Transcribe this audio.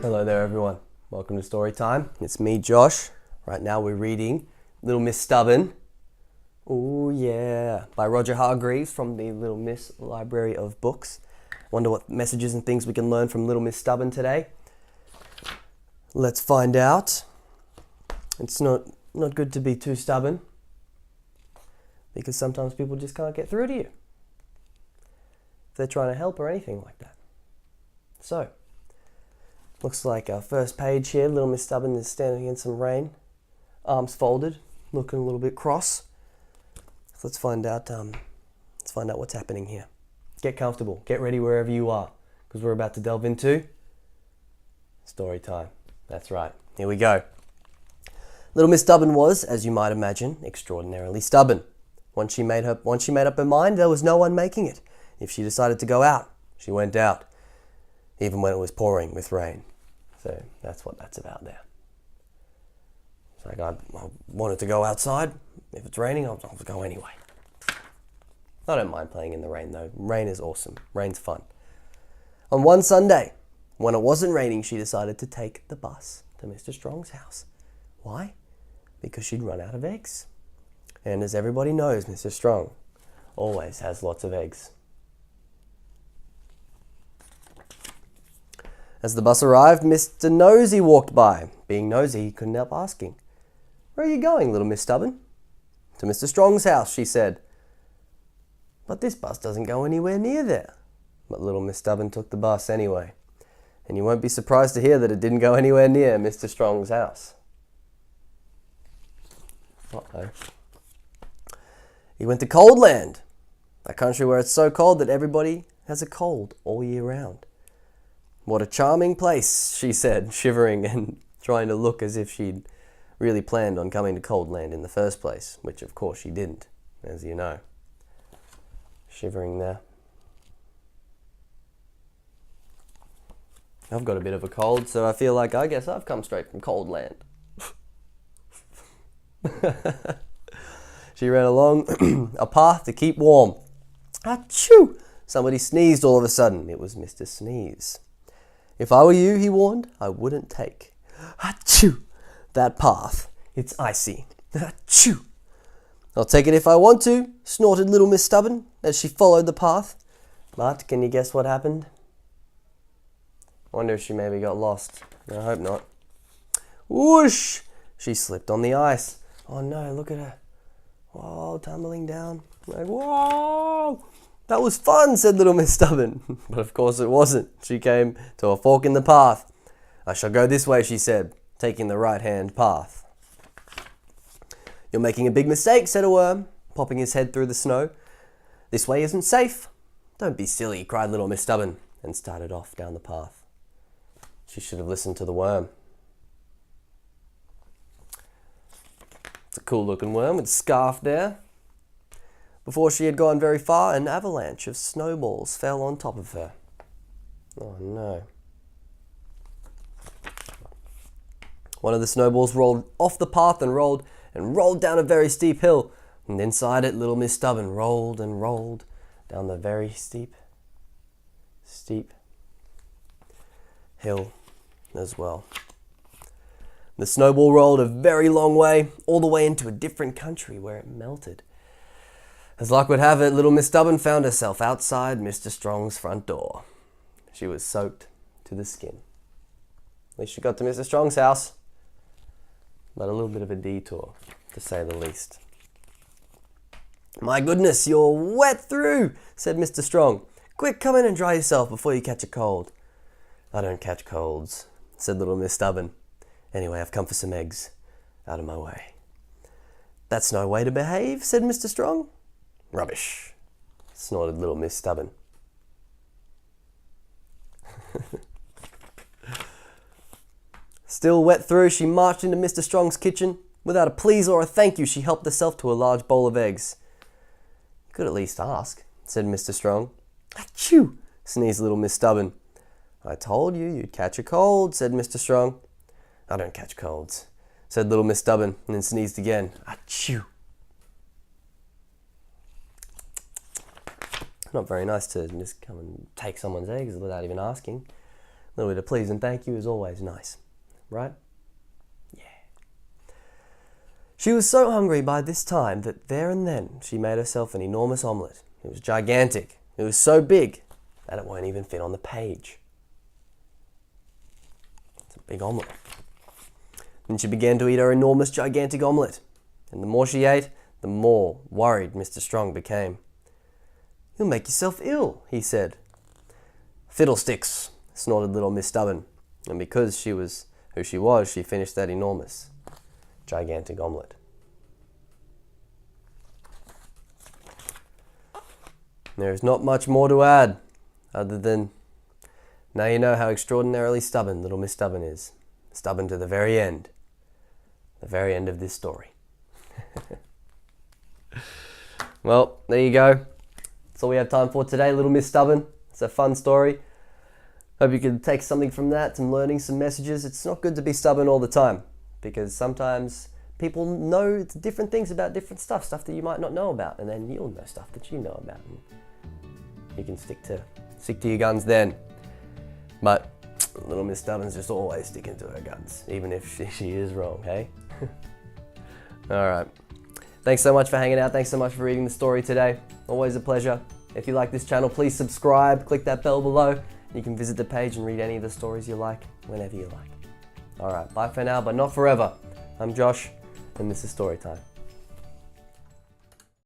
Hello there everyone, welcome to Storytime. It's me, Josh. Right now we're reading Little Miss Stubborn. Oh yeah, by Roger Hargreaves from the Little Miss Library of Books. Wonder what messages and things we can learn from Little Miss Stubborn today. Let's find out. It's not good to be too stubborn, because sometimes people just can't get through to you if they're trying to help or anything like that. So, looks like our first page here, Little Miss Stubborn is standing in some rain, arms folded, looking a little bit cross. So let's find out what's happening here. Get comfortable, get ready wherever you are, because we're about to delve into story time. That's right, here we go. Little Miss Stubborn was, as you might imagine, extraordinarily stubborn. Once she made up her mind, there was no one making it. If she decided to go out, she went out, even when it was pouring with rain. So that's what that's about there. It's like I wanted to go outside. If it's raining, I'll go anyway. I don't mind playing in the rain though. Rain is awesome. Rain's fun. On one Sunday, when it wasn't raining, she decided to take the bus to Mr. Strong's house. Why? Because she'd run out of eggs. And as everybody knows, Mr. Strong always has lots of eggs. As the bus arrived, Mr. Nosy walked by. Being nosy, he couldn't help asking, "Where are you going, Little Miss Stubborn?" "To Mr. Strong's house," she said. "But this bus doesn't go anywhere near there." But Little Miss Stubborn took the bus anyway. And you won't be surprised to hear that it didn't go anywhere near Mr. Strong's house. Uh-oh. He went to Cold Land, a country where it's so cold that everybody has a cold all year round. "What a charming place," she said, shivering and trying to look as if she'd really planned on coming to Cold Land in the first place, which of course she didn't, as you know. Shivering there. I've got a bit of a cold, so I feel like I guess I've come straight from Cold Land. She ran along a path to keep warm. Achoo! Somebody sneezed all of a sudden. It was Mr. Sneeze. "If I were you," he warned, "I wouldn't take achoo, that path. It's icy. Achoo." "I'll take it if I want to," snorted Little Miss Stubborn as she followed the path. But can you guess what happened? I wonder if she maybe got lost. I hope not. Whoosh! She slipped on the ice. Oh no, look at her. Whoa, tumbling down. Like, whoa! "That was fun," said Little Miss Stubborn. But of course it wasn't. She came to a fork in the path. "I shall go this way," she said, taking the right-hand path. "You're making a big mistake," said a worm, popping his head through the snow. "This way isn't safe." "Don't be silly," cried Little Miss Stubborn, and started off down the path. She should have listened to the worm. It's a cool-looking worm with a scarf there. Before she had gone very far, an avalanche of snowballs fell on top of her. Oh no. One of the snowballs rolled off the path and rolled down a very steep hill. And inside it, Little Miss Stubborn rolled and rolled down the very steep hill as well. The snowball rolled a very long way, all the way into a different country where it melted. As luck would have it, Little Miss Stubborn found herself outside Mr. Strong's front door. She was soaked to the skin. At least she got to Mr. Strong's house. But a little bit of a detour, to say the least. "My goodness, you're wet through," said Mr. Strong. "Quick, come in and dry yourself before you catch a cold." "I don't catch colds," said Little Miss Stubborn. "Anyway, I've come for some eggs. Out of my way." "That's no way to behave," said Mr. Strong. "Rubbish," snorted Little Miss Stubborn. Still wet through, she marched into Mr. Strong's kitchen. Without a please or a thank you, she helped herself to a large bowl of eggs. "You could at least ask," said Mr. Strong. "Achoo!" sneezed Little Miss Stubborn. "I told you you'd catch a cold," said Mr. Strong. "I don't catch colds," said Little Miss Stubborn, and then sneezed again. Achoo! Not very nice to just come and take someone's eggs without even asking. A little bit of please and thank you is always nice, right? Yeah. She was so hungry by this time that there and then she made herself an enormous omelette. It was gigantic. It was so big that it won't even fit on the page. It's a big omelette. Then she began to eat her enormous, gigantic omelette. And the more she ate, the more worried Mr. Strong became. "You'll make yourself ill," he said. "Fiddlesticks," snorted little Miss Stubborn. And because she was who she was, she finished that enormous, gigantic omelette. There is not much more to add, other than now you know how extraordinarily stubborn little Miss Stubborn is. Stubborn to the very end of this story. Well, there you go. That's all we have time for today, Little Miss Stubborn. It's a fun story. Hope you can take something from that, some learning, some messages. It's not good to be stubborn all the time, because sometimes people know different things about different stuff that you might not know about, and then you'll know stuff that you know about. And you can stick to your guns then. But little Miss Stubborn's just always sticking to her guns, even if she is wrong, hey? Alright. Thanks so much for hanging out. Thanks so much for reading the story today. Always a pleasure. If you like this channel, please subscribe, click that bell below. You can visit the page and read any of the stories you like, whenever you like. Alright, bye for now, but not forever. I'm Josh, and this is Storytime.